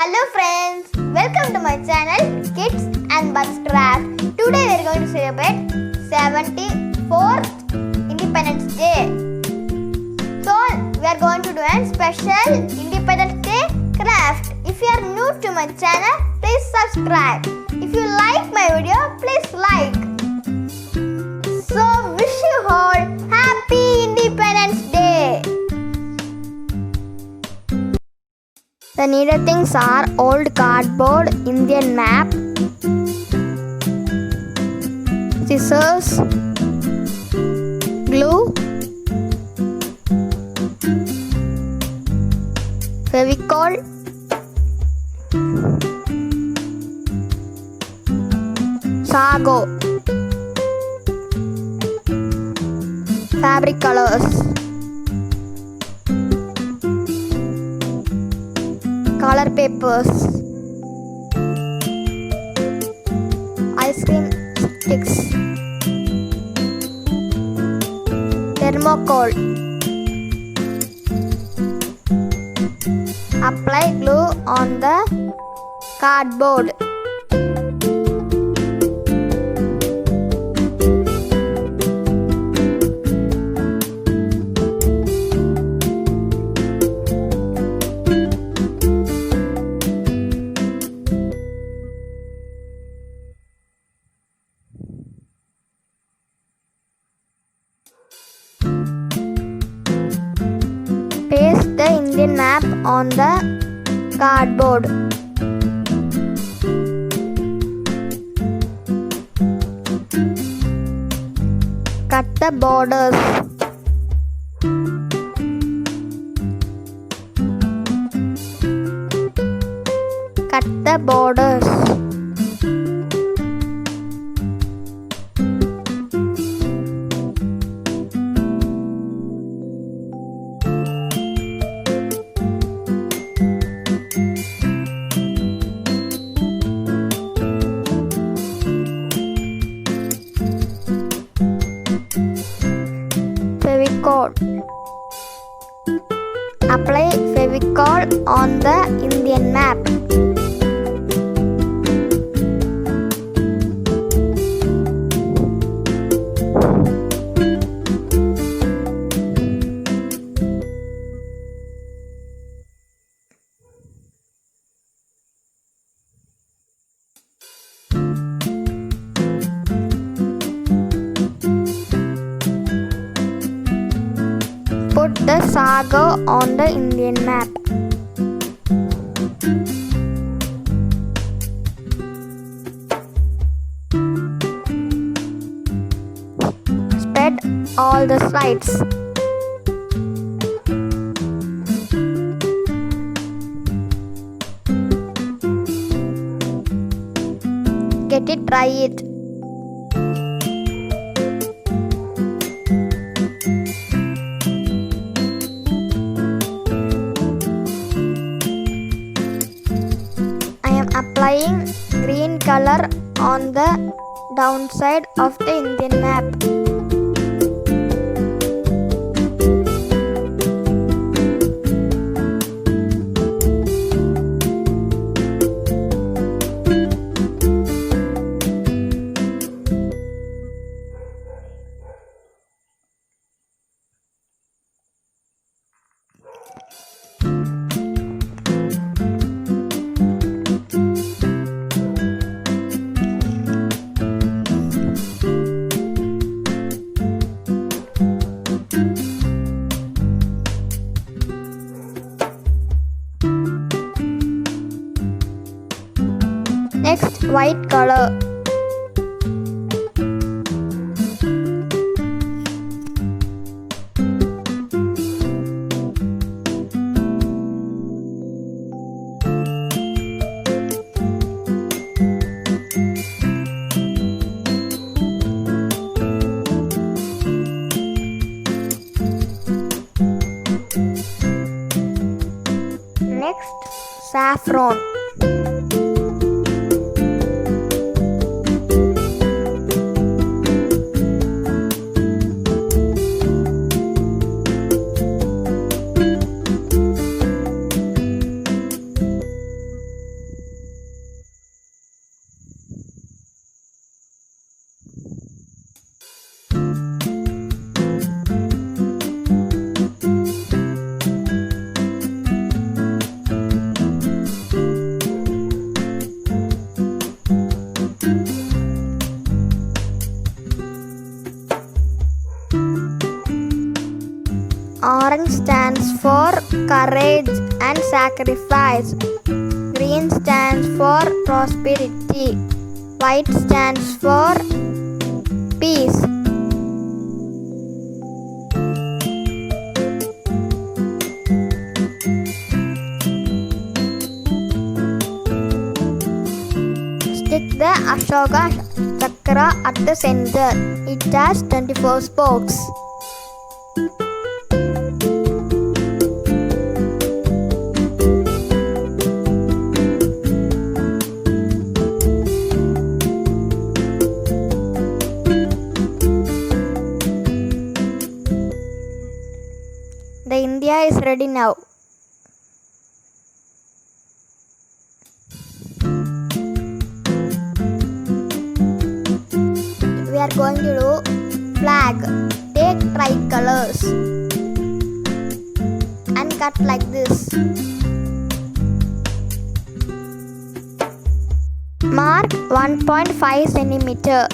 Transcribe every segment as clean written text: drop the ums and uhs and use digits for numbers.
Hello friends, welcome to my channel Kids and Buds Craft. Today we are going to celebrate 74th Independence Day. So we are going to do a special Independence Day craft. If you are new to my channel, please subscribe. If you like my video, please like. So wish you all Happy Independence Day. The needed things are old cardboard, Indian map, scissors, glue, Fevicol, sago, fabric colors, color papers, ice cream sticks, thermocol. Apply glue on the cardboard. Paste the Indian map on the cardboard. Cut the borders. Cut the borders. Fevicol. Apply Fevicol on the Indian map. Put the sago on the Indian map. Spread all the sides. Get it, dry it. Applying green color on the downside of the Indian map. Next, white color. Next, saffron. Orange stands for courage and sacrifice. Green stands for prosperity. White stands for peace. Stick the Ashoka Chakra at the center. It has 24 spokes. The India is ready now. We are going to do flag. Take tricolors and cut like this. Mark 1.5 centimeter.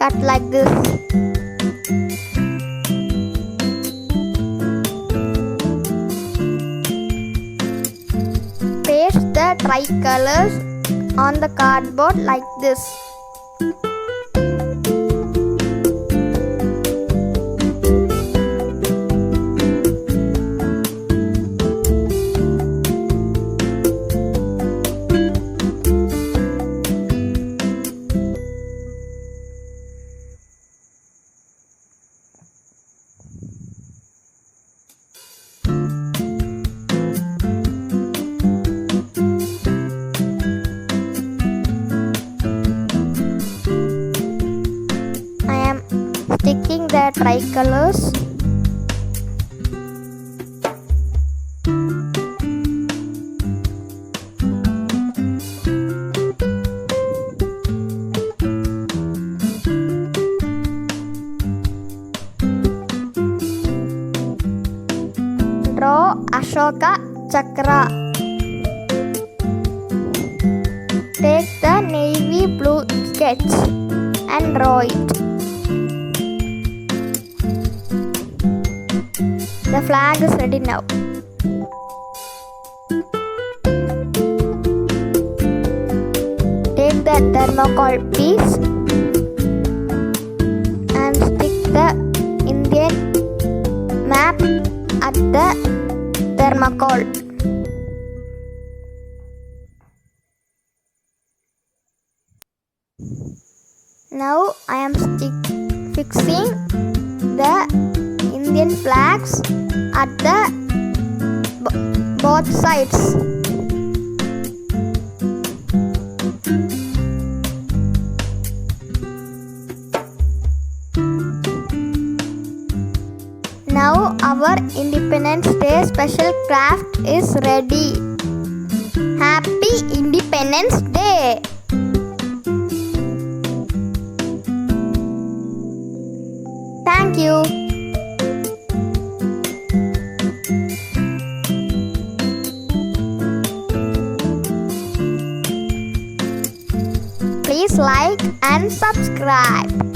Cut like this. Paste the tricolors on the cardboard like this. Sticking the tricolors. Draw Ashoka Chakra. Take the navy blue sketch and draw it. The flag is ready now. Take the thermocol piece and stick the Indian map at the thermocol. Now I am fixing the Indian flags at the both sides. Now our Independence Day special craft is ready. Happy Independence Day! Thank you. Please like and subscribe.